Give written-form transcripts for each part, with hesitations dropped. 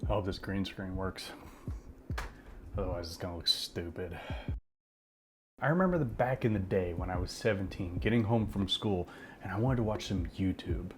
I hope this green screen works. Otherwise it's gonna look stupid. I remember back in the day when I was 17, getting home from school and I wanted to watch some YouTube.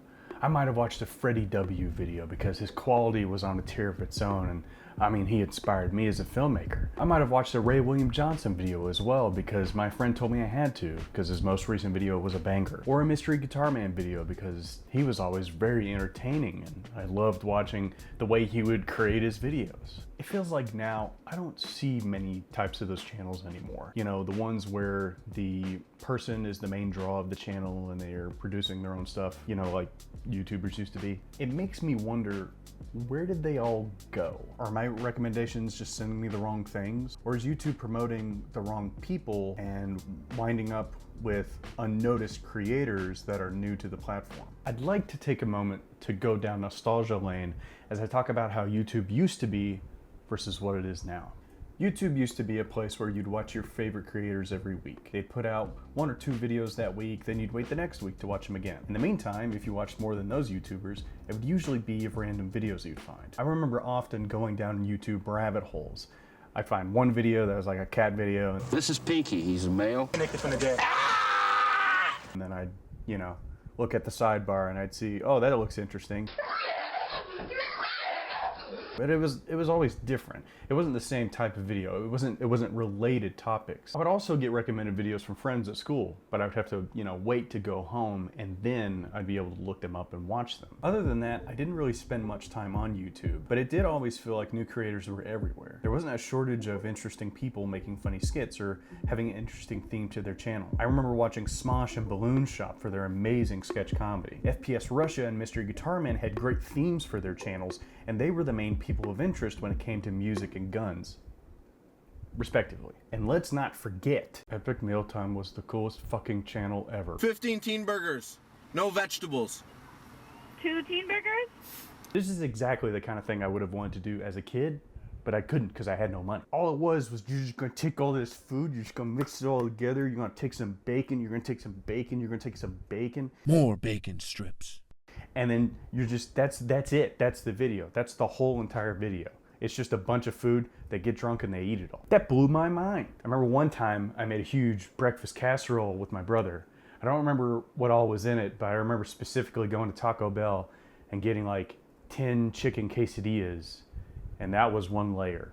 I might have watched a Freddie W video because his quality was on a tier of its own, and I mean, he inspired me as a filmmaker. I might have watched a Ray William Johnson video as well because my friend told me I had to, because his most recent video was a banger. Or a Mystery Guitar Man video because he was always very entertaining and I loved watching the way he would create his videos. It feels like now I don't see many types of those channels anymore. You know, the ones where the person is the main draw of the channel and they're producing their own stuff, you know, like YouTubers used to be. It makes me wonder, where did they all go? Are my recommendations just sending me the wrong things? Or is YouTube promoting the wrong people and winding up with unnoticed creators that are new to the platform? I'd like to take a moment to go down nostalgia lane as I talk about how YouTube used to be versus what it is now. YouTube used to be a place where you'd watch your favorite creators every week. They'd put out 1 or 2 videos that week, then you'd wait the next week to watch them again. In the meantime, if you watched more than those YouTubers, it would usually be of random videos you'd find. I remember often going down YouTube rabbit holes. I'd find one video that was like a cat video. This is Pinky, he's a male. Connected from the dead. And then I'd, you know, look at the sidebar and I'd see, oh, that looks interesting. But it was always different. It wasn't the same type of video. It wasn't related topics. I would also get recommended videos from friends at school, but I would have to, you know, wait to go home and then I'd be able to look them up and watch them. Other than that, I didn't really spend much time on YouTube, but it did always feel like new creators were everywhere. There wasn't a shortage of interesting people making funny skits or having an interesting theme to their channel. I remember watching Smosh and Balloon Shop for their amazing sketch comedy. FPS Russia and Mystery Guitar Man had great themes for their channels, and they were the main people of interest when it came to music and guns, respectively. And let's not forget, Epic Mealtime was the coolest fucking channel ever. 15 teen burgers, no vegetables. 2 teen burgers? This is exactly the kind of thing I would have wanted to do as a kid, but I couldn't because I had no money. All it was you're just gonna take all this food, you're just gonna mix it all together, you're gonna take some bacon, you're gonna take some bacon, you're gonna take some bacon. More bacon strips. And then you're just, that's it. That's the video. That's the whole entire video. It's just a bunch of food, they get drunk and they eat it all. That blew my mind. I remember one time I made a huge breakfast casserole with my brother. I don't remember what all was in it, but I remember specifically going to Taco Bell and getting like 10 chicken quesadillas, and that was one layer.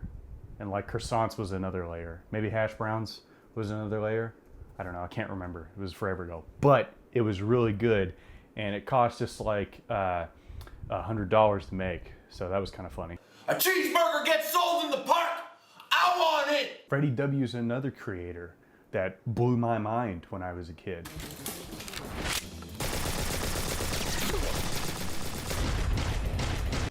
And like croissants was another layer. Maybe hash browns was another layer. I don't know, I can't remember. It was forever ago. But it was really good. And it cost us like $100 to make, so that was kind of funny. A cheeseburger gets sold in the park. I want it. Freddie W is another creator that blew my mind when I was a kid.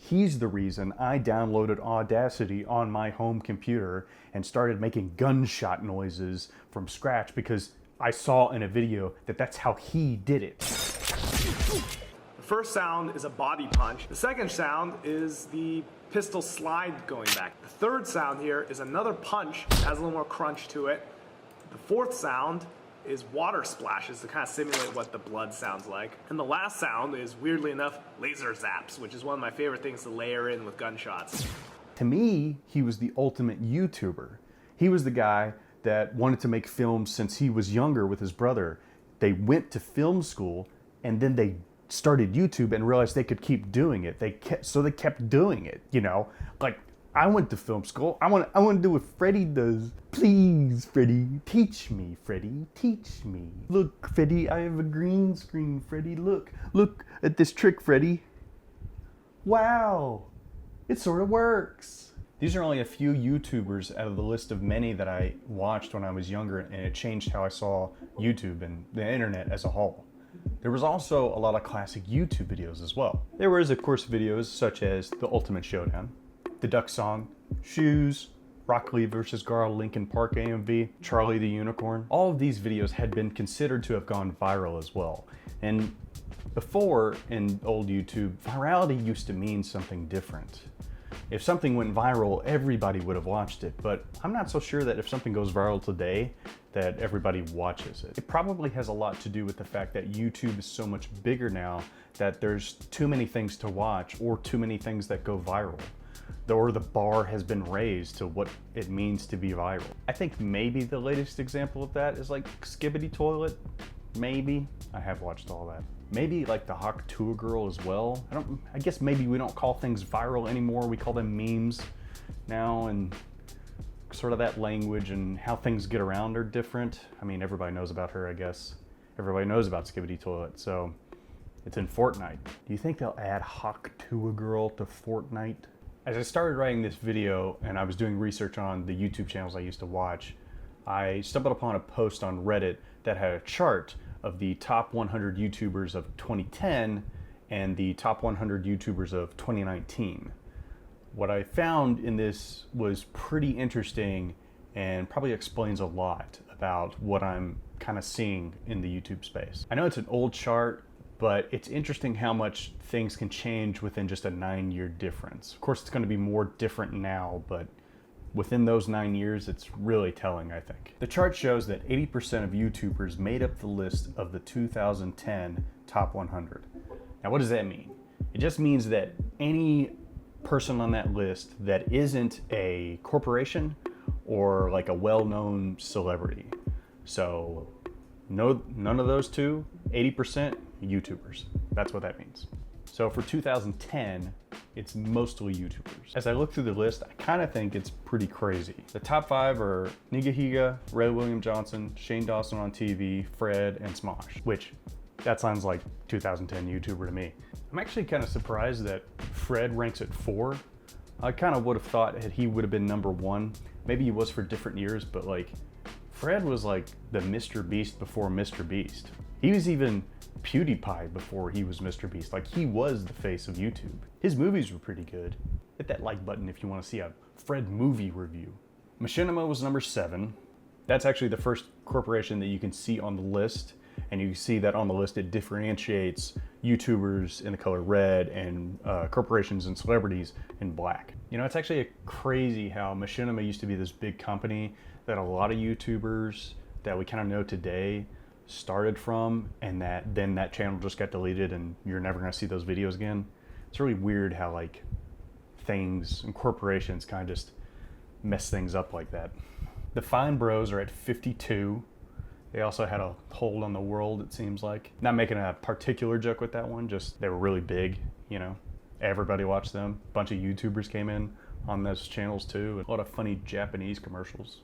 He's the reason I downloaded Audacity on my home computer and started making gunshot noises from scratch because I saw in a video that that's how he did it. The first sound is a body punch. The second sound is the pistol slide going back. The third sound here is another punch, has a little more crunch to it. The fourth sound is water splashes to kind of simulate what the blood sounds like. And the last sound is, weirdly enough, laser zaps, which is one of my favorite things to layer in with gunshots. To me, he was the ultimate YouTuber. He was the guy that wanted to make films since he was younger with his brother. They went to film school and then they started YouTube and realized they could keep doing it. They kept doing it, you know? Like, I went to film school. I want to do what Freddie does. Please, Freddie, teach me, Freddie, teach me. Look, Freddie, I have a green screen, Freddie. Look at this trick, Freddie. Wow, it sort of works. These are only a few YouTubers out of the list of many that I watched when I was younger, and it changed how I saw YouTube and the internet as a whole. There was also a lot of classic YouTube videos as well. There was, of course, videos such as The Ultimate Showdown, The Duck Song, Shoes, Rock Lee vs. Garl Linkin Park AMV, Charlie the Unicorn. All of these videos had been considered to have gone viral as well. And before, in old YouTube, virality used to mean something different. If something went viral, everybody would have watched it, but I'm not so sure that if something goes viral today, that everybody watches it. It probably has a lot to do with the fact that YouTube is so much bigger now that there's too many things to watch or too many things that go viral. or the bar has been raised to what it means to be viral. I think maybe the latest example of that is like Skibbity Toilet. Maybe. I have watched all that. Maybe like the Hawk Tour Girl as well. I guess maybe we don't call things viral anymore. We call them memes now, and sort of that language and how things get around are different. I mean, everybody knows about her, I guess. Everybody knows about Skibbity Toilet, so it's in Fortnite. Do you think they'll add Hawk Tour Girl to Fortnite? As I started writing this video and I was doing research on the YouTube channels I used to watch, I stumbled upon a post on Reddit that had a chart of the top 100 YouTubers of 2010 and the top 100 YouTubers of 2019. What I found in this was pretty interesting and probably explains a lot about what I'm kind of seeing in the YouTube space. I know it's an old chart, but it's interesting how much things can change within just a 9-year difference. Of course, it's going to be more different now, but within those 9 years, it's really telling, I think. The chart shows that 80% of YouTubers made up the list of the 2010 top 100. Now, what does that mean? It just means that any person on that list that isn't a corporation or like a well-known celebrity. So none of those two, 80% YouTubers. That's what that means. So for 2010, it's mostly YouTubers. As I look through the list, I kind of think it's pretty crazy. The top 5 are Nigahiga, Ray William Johnson, Shane Dawson on TV, Fred, and Smosh, which that sounds like 2010 YouTuber to me. I'm actually kind of surprised that Fred ranks at 4. I kind of would have thought that he would have been number 1. Maybe he was for different years, but like Fred was like the MrBeast before MrBeast. He was even PewDiePie before he was MrBeast. Like, he was the face of YouTube. His movies were pretty good. Hit that like button if you want to see a Fred movie review. Machinima was number 7. That's actually the first corporation that you can see on the list, and you see that on the list it differentiates YouTubers in the color red and corporations and celebrities in black. You know, it's actually crazy how Machinima used to be this big company that a lot of YouTubers that we kind of know today started from, and then that channel just got deleted and you're never going to see those videos again. It's really weird how like things and corporations kind of just mess things up like that. The Fine Bros are at 52. They also had a hold on the world, it seems like. Not making a particular joke with that one, just they were really big, you know. Everybody watched them. A bunch of YouTubers came in on those channels too. And a lot of funny Japanese commercials.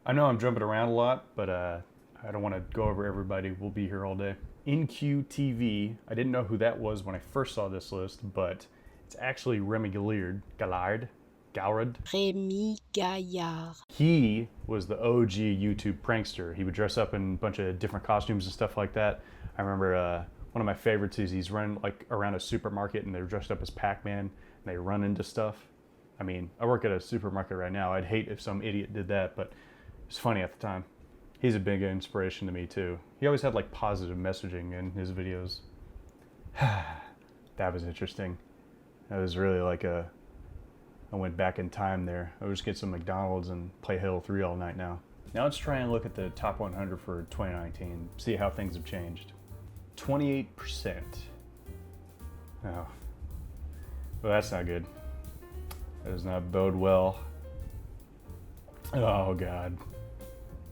I know I'm jumping around a lot, but I don't want to go over everybody. We'll be here all day. InQTV, I didn't know who that was when I first saw this list, but it's actually Remy Gallard. Remy Gaillard. He was the OG YouTube prankster. He would dress up in a bunch of different costumes and stuff like that. I remember one of my favorites is he's running like around a supermarket and they're dressed up as Pac-Man and they run into stuff. I mean, I work at a supermarket right now. I'd hate if some idiot did that, but it's funny at the time. He's a big inspiration to me too. He always had like positive messaging in his videos. That was interesting. That was really like I went back in time there. I'll just get some McDonald's and play Halo 3 all night now. Now let's try and look at the top 100 for 2019, see how things have changed. 28%. Oh, well, that's not good. That does not bode well. Oh God,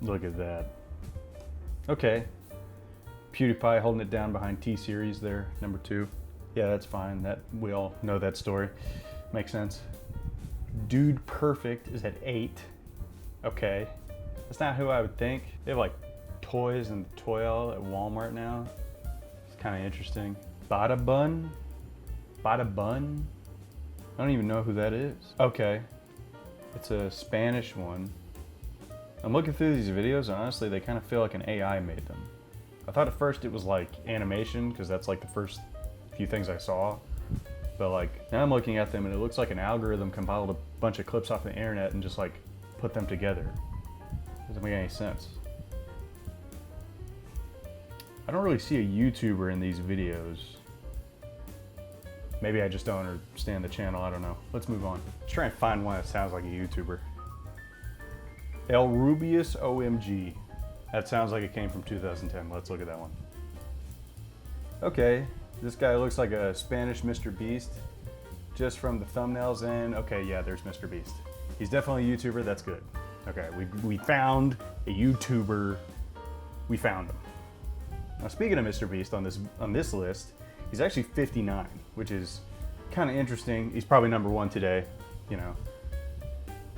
look at that. Okay, PewDiePie holding it down behind T-Series there, number 2. Yeah, that's fine. That we all know that story. Makes sense. Dude Perfect is at 8. Okay, that's not who I would think. They have like toys and toy aisle at Walmart now. It's kind of interesting. Bada Bun. I don't even know who that is. Okay, it's a Spanish one. I'm looking through these videos and honestly they kind of feel like an AI made them. I thought at first it was like animation because that's like the first few things I saw. But like now I'm looking at them and it looks like an algorithm compiled a bunch of clips off the internet and just like put them together. Doesn't make any sense. I don't really see a YouTuber in these videos. Maybe I just don't understand the channel, I don't know. Let's move on. Let's try and find one that sounds like a YouTuber. El Rubius OMG. That sounds like it came from 2010. Let's look at that one. Okay, this guy looks like a Spanish MrBeast just from the thumbnails, and okay, yeah, there's MrBeast. He's definitely a YouTuber, that's good. Okay, we found a YouTuber. We found him. Now speaking of MrBeast on this list, he's actually 59, which is kind of interesting. He's probably number one today, you know.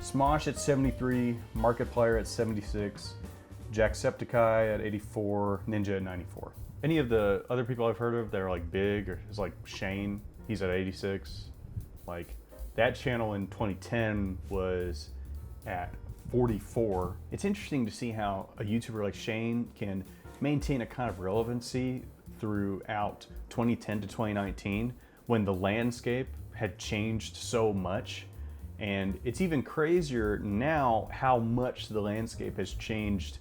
Smosh at 73, Markiplier at 76, Jacksepticeye at 84, Ninja at 94. Any of the other people I've heard of that are like big, or is like Shane, he's at 86. Like that channel in 2010 was at 44. It's interesting to see how a YouTuber like Shane can maintain a kind of relevancy throughout 2010 to 2019 when the landscape had changed so much. And it's even crazier now how much the landscape has changed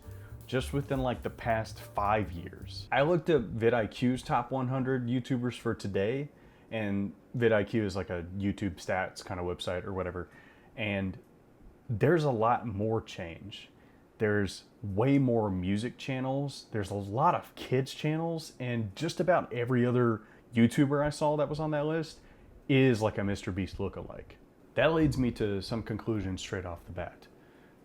just within like the past 5 years. I looked at vidIQ's top 100 YouTubers for today, and vidIQ is like a YouTube stats kind of website or whatever, and there's a lot more change. There's way more music channels, there's a lot of kids channels, and just about every other YouTuber I saw that was on that list is like a MrBeast lookalike. That leads me to some conclusions straight off the bat.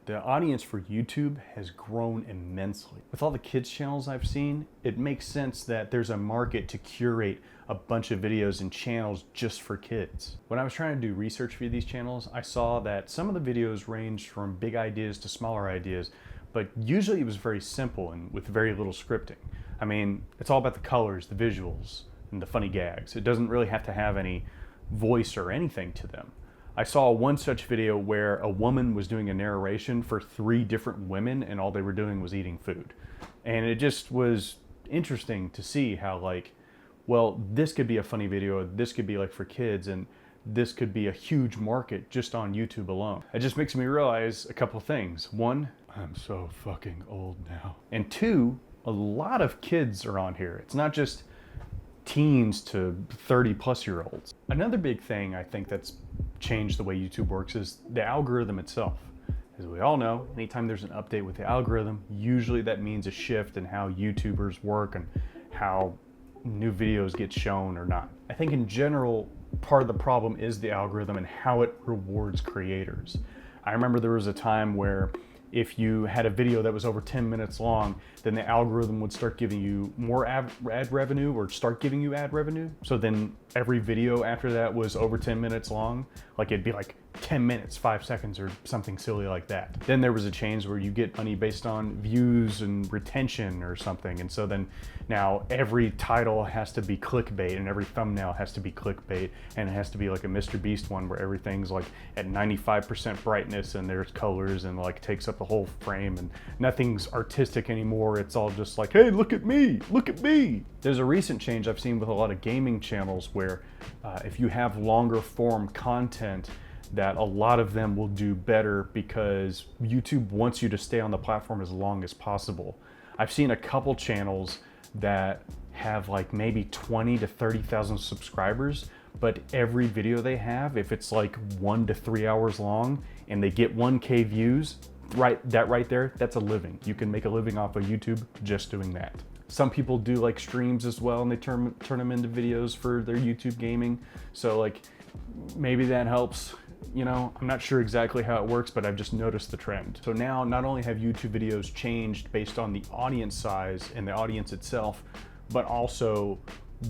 The audience for YouTube has grown immensely. With all the kids channels I've seen, it makes sense that there's a market to curate a bunch of videos and channels just for kids. When I was trying to do research for these channels, I saw that some of the videos ranged from big ideas to smaller ideas, but usually it was very simple and with very little scripting. I mean, it's all about the colors, the visuals, and the funny gags. It doesn't really have to have any voice or anything to them. I saw one such video where a woman was doing a narration for 3 different women and all they were doing was eating food. And it just was interesting to see how like, well, this could be a funny video, this could be like for kids, and this could be a huge market just on YouTube alone. It just makes me realize a couple things. 1, I'm so fucking old now. And 2, a lot of kids are on here. It's not just teens to 30-plus-year-olds. Another big thing I think that's changed the way YouTube works is the algorithm itself. As we all know, anytime there's an update with the algorithm, usually that means a shift in how YouTubers work and how new videos get shown or not. I think in general, part of the problem is the algorithm and how it rewards creators. I remember there was a time where if you had a video that was over 10 minutes long, then the algorithm would start giving you more ad revenue or start giving you ad revenue. So then every video after that was over 10 minutes long. Like it'd be like 10 minutes, 5 seconds or something silly like that. Then there was a change where you get money based on views and retention or something. And so then now every title has to be clickbait and every thumbnail has to be clickbait, and it has to be like a MrBeast one where everything's like at 95% brightness and there's colors and like takes up the whole frame and nothing's artistic anymore. It's all just like, hey, look at me, look at me. There's a recent change I've seen with a lot of gaming channels where if you have longer form content, that a lot of them will do better because YouTube wants you to stay on the platform as long as possible. I've seen a couple channels that have like maybe 20 to 30,000 subscribers, but every video they have, if it's like 1 to 3 hours long and they get 1K views, right there, that's a living. You can make a living off of YouTube just doing that. Some people do like streams as well and they turn them into videos for their YouTube gaming. So like maybe that helps. You know, I'm not sure exactly how it works, but I've just noticed the trend. So now not only have YouTube videos changed based on the audience size and the audience itself, but also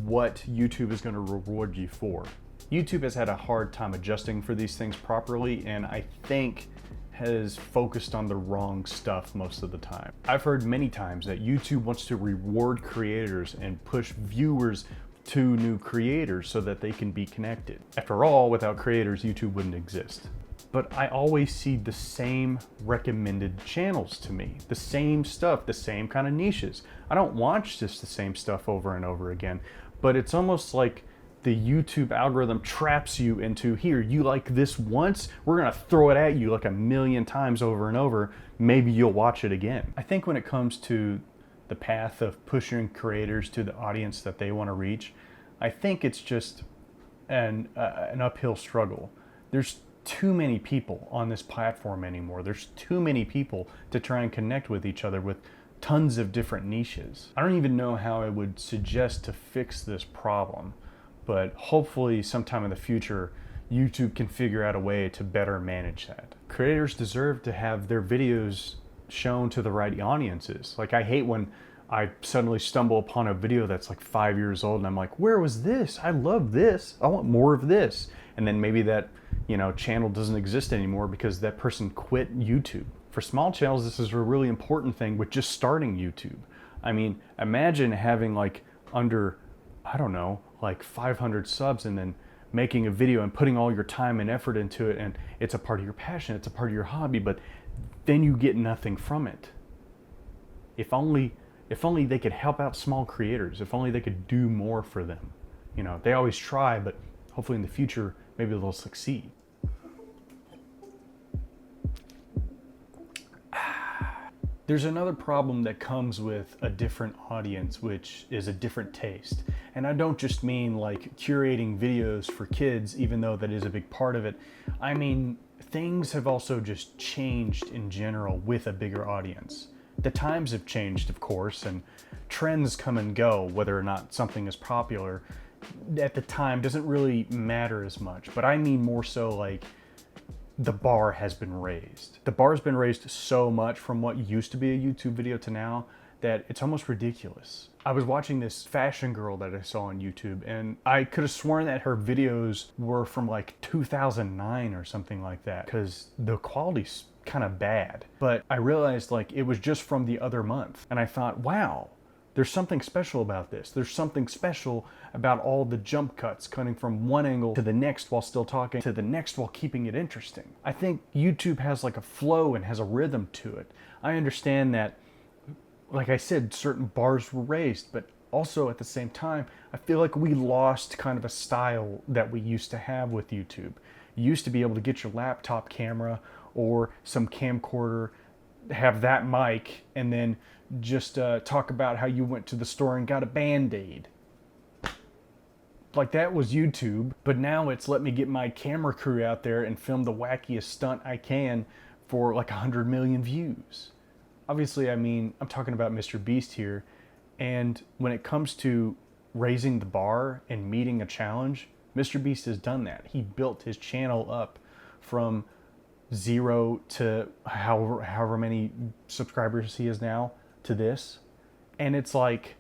what YouTube is going to reward you for. YouTube has had a hard time adjusting for these things properly, and I think has focused on the wrong stuff most of the time. I've heard many times that YouTube wants to reward creators and push viewers to new creators so that they can be connected. After all, without creators, YouTube wouldn't exist. But I always see the same recommended channels to me, the same stuff, the same kind of niches. I don't watch just the same stuff over and over again, but it's almost like the YouTube algorithm traps you into, here, you like this once, we're gonna throw it at you like 1,000,000 times over and over, maybe you'll watch it again. I think when it comes to the path of pushing creators to the audience that they want to reach, I think it's just an uphill struggle. There's too many people on this platform anymore. There's too many people to try and connect with each other with tons of different niches. I don't even know how I would suggest to fix this problem, but hopefully sometime in the future, YouTube can figure out a way to better manage that. Creators deserve to have their videos shown to the right audiences. Like, I hate when I suddenly stumble upon a video that's like 5 years old and I'm like, where was this? I love this. I want more of this. And then maybe that, channel doesn't exist anymore because that person quit YouTube. For small channels, this is a really important thing with just starting YouTube. I mean, imagine having like under, I don't know, like 500 subs and then making a video and putting all your time and effort into it, and it's a part of your passion, it's a part of your hobby, but then you get nothing from it. If only they could help out small creators, if only they could do more for them. They always try, but hopefully in the future, maybe they'll succeed. There's another problem that comes with a different audience, which is a different taste. And I don't just mean like curating videos for kids, even though that is a big part of it. I mean, things have also just changed in general with a bigger audience. The times have changed, of course, and trends come and go. Whether or not something is popular at the time doesn't really matter as much. But I mean more so like the bar has been raised. The bar has been raised so much from what used to be a YouTube video to now that it's almost ridiculous. I was watching this fashion girl that I saw on YouTube, and I could have sworn that her videos were from like 2009 or something like that, because the quality's kind of bad. But I realized like it was just from the other month, and I thought, wow, there's something special about this. There's something special about all the jump cuts, cutting from one angle to the next while still talking to the next while keeping it interesting. I think YouTube has like a flow and has a rhythm to it. I understand that, like I said, certain bars were raised, but also at the same time, I feel like we lost kind of a style that we used to have with YouTube. You used to be able to get your laptop camera or some camcorder, have that mic, and then just talk about how you went to the store and got a Band-Aid. Like, that was YouTube, but now it's let me get my camera crew out there and film the wackiest stunt I can for like 100 million views. Obviously, I mean, I'm talking about MrBeast here, and when it comes to raising the bar and meeting a challenge, MrBeast has done that. He built his channel up from 0 to however many subscribers he has now to this. And it's like,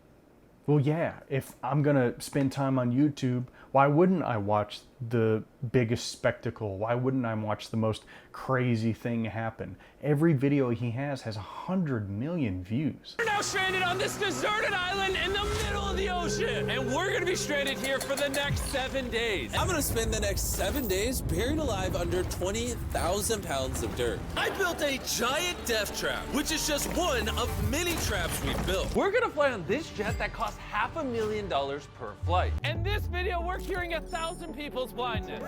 well, yeah, if I'm gonna spend time on YouTube, why wouldn't I watch the biggest spectacle? Why wouldn't I watch the most crazy thing happen? Every video he has 100 million views. We're now stranded on this deserted island in the middle of the ocean, and we're gonna be stranded here for the next 7 days. I'm gonna spend the next 7 days buried alive under 20,000 pounds of dirt. I built a giant death trap, which is just one of many traps we've built. We're gonna fly on this jet that costs $500,000 per flight. In this video, we're curing 1,000 people's blindness.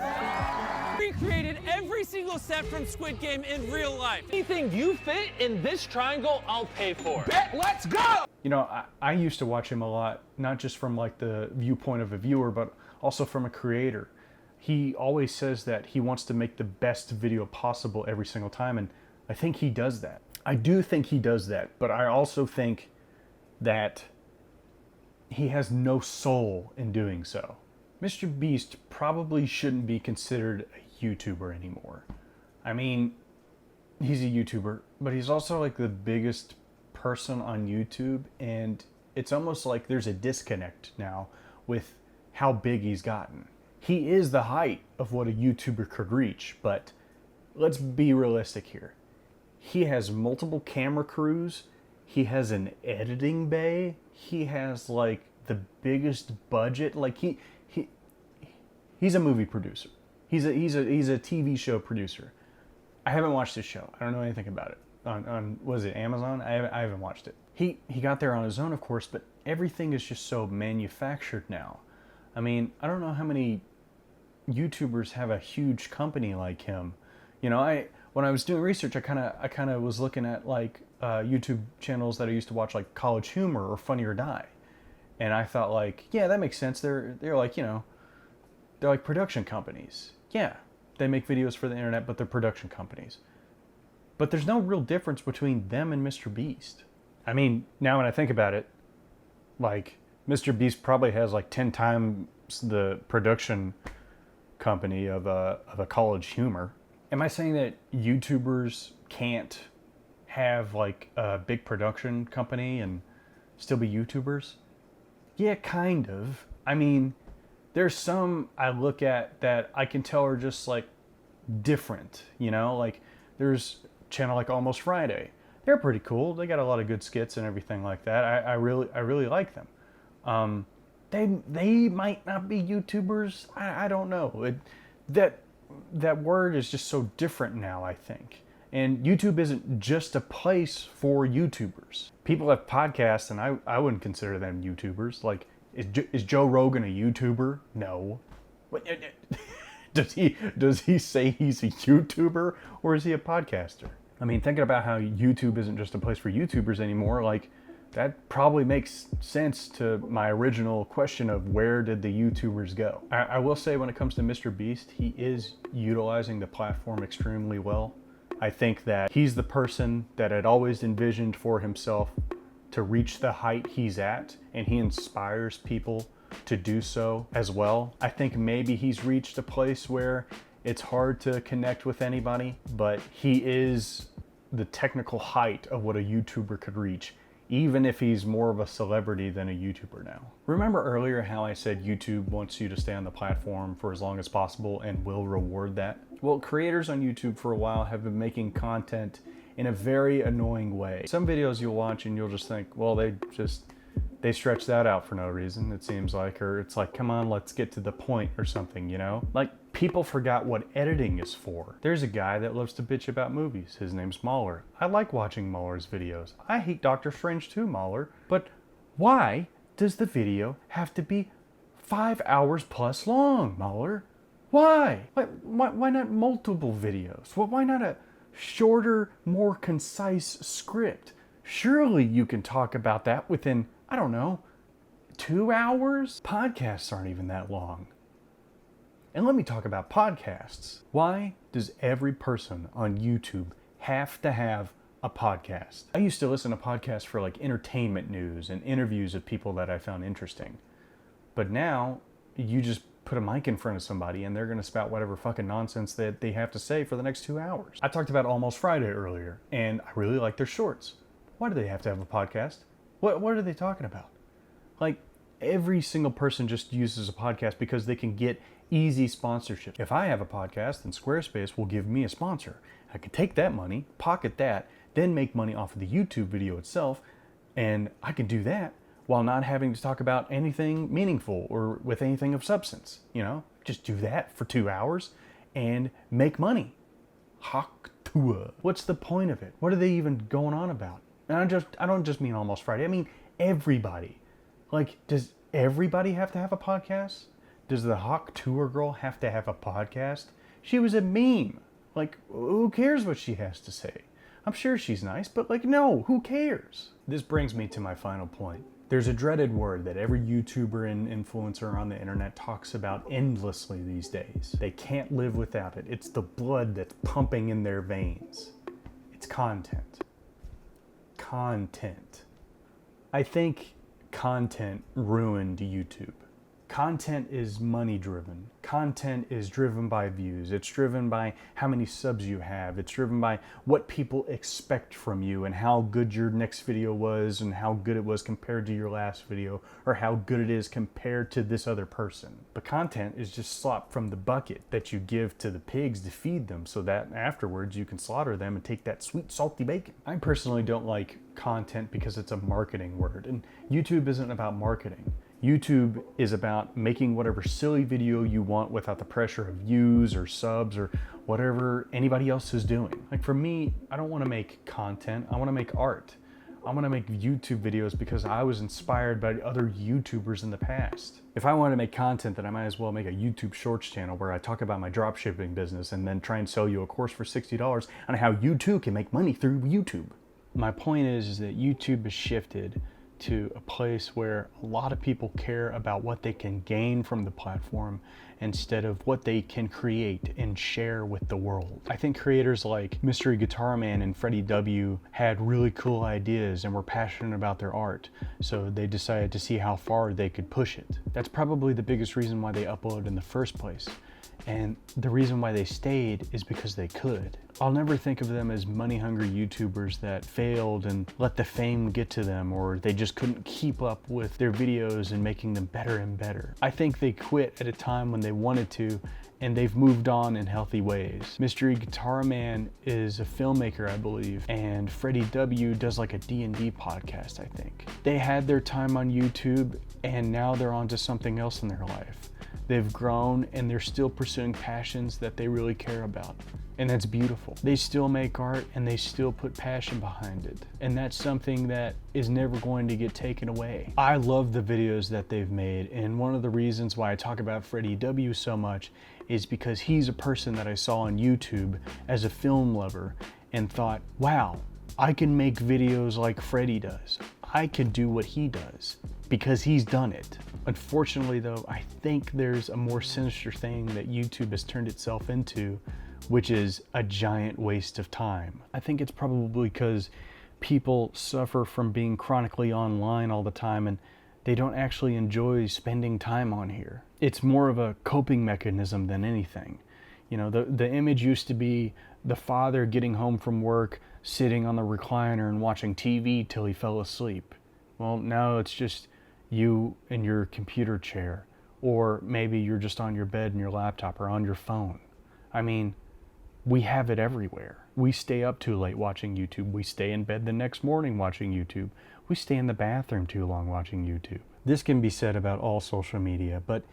We created every single set from Squid Game in real life. Anything you fit in this triangle, I'll pay for. Bet, let's go! You know, I used to watch him a lot, not just from like the viewpoint of a viewer, but also from a creator. He always says that he wants to make the best video possible every single time, and I think he does that. I do think he does that, but I also think that he has no soul in doing so. MrBeast probably shouldn't be considered a YouTuber anymore. I mean, he's a YouTuber, but he's also like the biggest person on YouTube, and it's almost like there's a disconnect now with how big he's gotten. He is the height of what a YouTuber could reach, but let's be realistic here. He has multiple camera crews, he has an editing bay, he has like the biggest budget. Like he's a movie producer. He's a TV show producer. I haven't watched his show. I don't know anything about it. On was it Amazon? I haven't watched it. He got there on his own, of course, but everything is just so manufactured now. I mean, I don't know how many YouTubers have a huge company like him. You know, when I was doing research, I kind of was looking at like YouTube channels that I used to watch, like College Humor or Funny or Die, and I thought like, yeah, that makes sense. They're like, you know, they're like production companies. Yeah, they make videos for the internet, but they're production companies. But there's no real difference between them and MrBeast. I mean, now when I think about it, like, MrBeast probably has like 10 times the production company of a College Humor. Am I saying that YouTubers can't have like a big production company and still be YouTubers? Yeah, kind of. I mean, there's some I look at that I can tell are just like different, you know? Like there's a channel like Almost Friday. They're pretty cool. They got a lot of good skits and everything like that. I really like them. They might not be YouTubers. I don't know. That word is just so different now, I think. And YouTube isn't just a place for YouTubers. People have podcasts, and I wouldn't consider them YouTubers. Like, is Joe Rogan a YouTuber? No. Does he say he's a YouTuber, or is he a podcaster? I mean, thinking about how YouTube isn't just a place for YouTubers anymore, like, that probably makes sense to my original question of where did the YouTubers go? I will say when it comes to MrBeast, he is utilizing the platform extremely well. I think that he's the person that had always envisioned for himself to reach the height he's at, and he inspires people to do so as well. I think maybe he's reached a place where it's hard to connect with anybody, but he is the technical height of what a YouTuber could reach, even if he's more of a celebrity than a YouTuber now. Remember earlier how I said YouTube wants you to stay on the platform for as long as possible and will reward that? Well, creators on YouTube for a while have been making content in a very annoying way. Some videos you'll watch and you'll just think, well, they stretch that out for no reason, it seems like, or it's like, come on, let's get to the point or something, you know? Like, people forgot what editing is for. There's a guy that loves to bitch about movies. His name's Mahler. I like watching Mahler's videos. I hate Doctor Strange too, Mahler. But why does the video have to be 5 hours plus long, Mahler? Why? Why not multiple videos? Why not a shorter, more concise script? Surely you can talk about that within, I don't know, 2 hours? Podcasts aren't even that long. And let me talk about podcasts. Why does every person on YouTube have to have a podcast? I used to listen to podcasts for like entertainment news and interviews of people that I found interesting. But now you just put a mic in front of somebody and they're gonna spout whatever fucking nonsense that they have to say for the next 2 hours. I talked about Almost Friday earlier, and I really like their shorts. Why do they have to have a podcast? What are they talking about? Like, every single person just uses a podcast because they can get easy sponsorship. If I have a podcast, then Squarespace will give me a sponsor. I can take that money, pocket that, then make money off of the YouTube video itself, and I can do that while not having to talk about anything meaningful or with anything of substance, you know? Just do that for 2 hours and make money. Hawk Tua. What's the point of it? What are they even going on about? And I don't just mean Almost Friday. I mean everybody. Like, does everybody have to have a podcast? Does the Hawk Tour girl have to have a podcast? She was a meme. Like, who cares what she has to say? I'm sure she's nice, but like, no, who cares? This brings me to my final point. There's a dreaded word that every YouTuber and influencer on the internet talks about endlessly these days. They can't live without it. It's the blood that's pumping in their veins. It's content. Content. I think content ruined YouTube. Content is money driven. Content is driven by views. It's driven by how many subs you have. It's driven by what people expect from you and how good your next video was and how good it was compared to your last video, or how good it is compared to this other person. But content is just slop from the bucket that you give to the pigs to feed them so that afterwards you can slaughter them and take that sweet salty bacon. I personally don't like content because it's a marketing word, and YouTube isn't about marketing. YouTube is about making whatever silly video you want without the pressure of views or subs or whatever anybody else is doing. Like, for me, I don't want to make content, I want to make art. I want to make YouTube videos because I was inspired by other YouTubers in the past. If I want to make content, then I might as well make a YouTube Shorts channel where I talk about my dropshipping business and then try and sell you a course for $60 on how you too can make money through YouTube. My point is that YouTube has shifted to a place where a lot of people care about what they can gain from the platform instead of what they can create and share with the world. I think creators like Mystery Guitar Man and Freddie W had really cool ideas and were passionate about their art, so they decided to see how far they could push it. That's probably the biggest reason why they uploaded in the first place. And the reason why they stayed is because they could. I'll never think of them as money-hungry YouTubers that failed and let the fame get to them, or they just couldn't keep up with their videos and making them better and better. I think they quit at a time when they wanted to, and they've moved on in healthy ways. Mystery Guitar Man is a filmmaker, I believe, and Freddie W does like a D&D podcast, I think. They had their time on YouTube, and now they're on to something else in their life. They've grown and they're still pursuing passions that they really care about. And that's beautiful. They still make art and they still put passion behind it. And that's something that is never going to get taken away. I love the videos that they've made, and one of the reasons why I talk about Freddie W so much is because he's a person that I saw on YouTube as a film lover and thought, wow, I can make videos like Freddie does. I can do what he does because he's done it. Unfortunately though, I think there's a more sinister thing that YouTube has turned itself into, which is a giant waste of time. I think it's probably because people suffer from being chronically online all the time and they don't actually enjoy spending time on here. It's more of a coping mechanism than anything. You know, the image used to be the father getting home from work, sitting on the recliner and watching TV till he fell asleep. Well, now it's just you in your computer chair, or maybe you're just on your bed and your laptop or on your phone. I mean, we have it everywhere. We stay up too late watching YouTube. We stay in bed the next morning watching YouTube. We stay in the bathroom too long watching YouTube. This can be said about all social media, but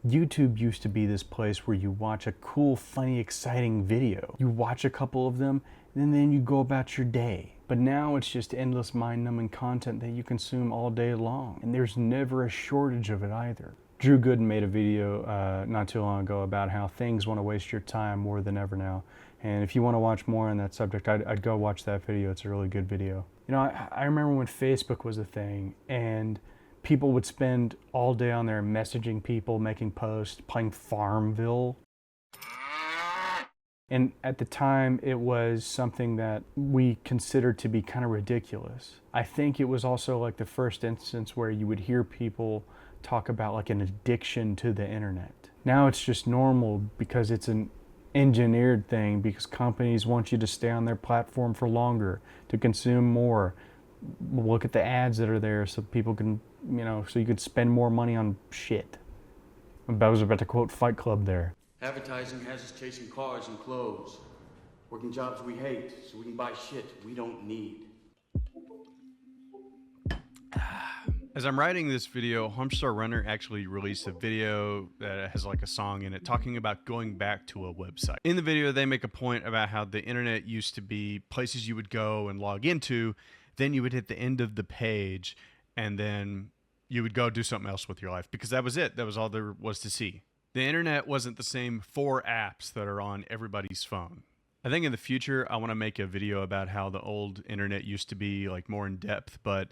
YouTube used to be this place where you watch a cool, funny, exciting video. You watch a couple of them, and then you go about your day. But now it's just endless mind-numbing content that you consume all day long, and there's never a shortage of it either. Drew Gooden made a video not too long ago about how things want to waste your time more than ever now. And if you want to watch more on that subject, I'd go watch that video. It's a really good video. You know, I remember when Facebook was a thing, and people would spend all day on there messaging people, making posts, playing Farmville. And at the time, it was something that we considered to be kind of ridiculous. I think it was also like the first instance where you would hear people talk about like an addiction to the internet. Now it's just normal because it's an engineered thing, because companies want you to stay on their platform for longer, to consume more. Look at the ads that are there so people can, you know, so you could spend more money on shit. I was about to quote Fight Club there. Advertising has us chasing cars and clothes, working jobs we hate so we can buy shit we don't need. As I'm writing this video, Homestar Runner actually released a video that has like a song in it talking about going back to a website. In the video, they make a point about how the internet used to be places you would go and log into, then you would hit the end of the page, and then you would go do something else with your life, because that was it. That was all there was to see. The internet wasn't the same 4 apps that are on everybody's phone. I think in the future, I want to make a video about how the old internet used to be, like more in depth, but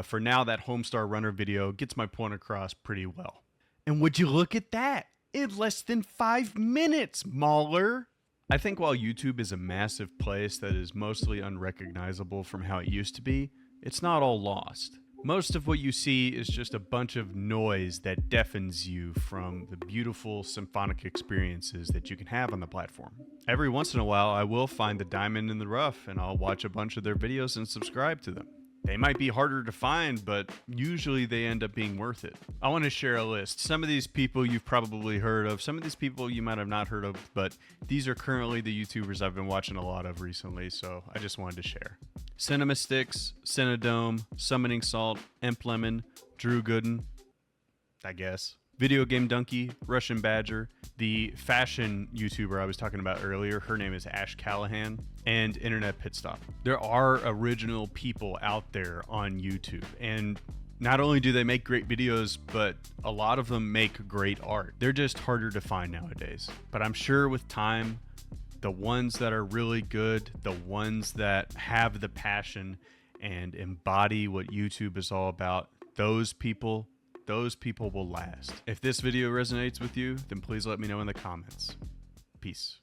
for now, that Homestar Runner video gets my point across pretty well. And would you look at that? In less than 5 minutes, Mauler! I think while YouTube is a massive place that is mostly unrecognizable from how it used to be, it's not all lost. Most of what you see is just a bunch of noise that deafens you from the beautiful symphonic experiences that you can have on the platform. Every once in a while, I will find the diamond in the rough, and I'll watch a bunch of their videos and subscribe to them. They might be harder to find, but usually they end up being worth it. I want to share a list. Some of these people you've probably heard of, some of these people you might have not heard of, but these are currently the YouTubers I've been watching a lot of recently, so I just wanted to share. Cinema Sticks, Cinedome, Summoning Salt, Imp Lemon, Drew Gooden, I guess. Video Game Donkey, Russian Badger, the fashion YouTuber I was talking about earlier, her name is Ash Callahan, and Internet Pit Stop. There are original people out there on YouTube, and not only do they make great videos, but a lot of them make great art. They're just harder to find nowadays. But I'm sure with time, the ones that are really good, the ones that have the passion and embody what YouTube is all about, those people will last. If this video resonates with you, then please let me know in the comments. Peace.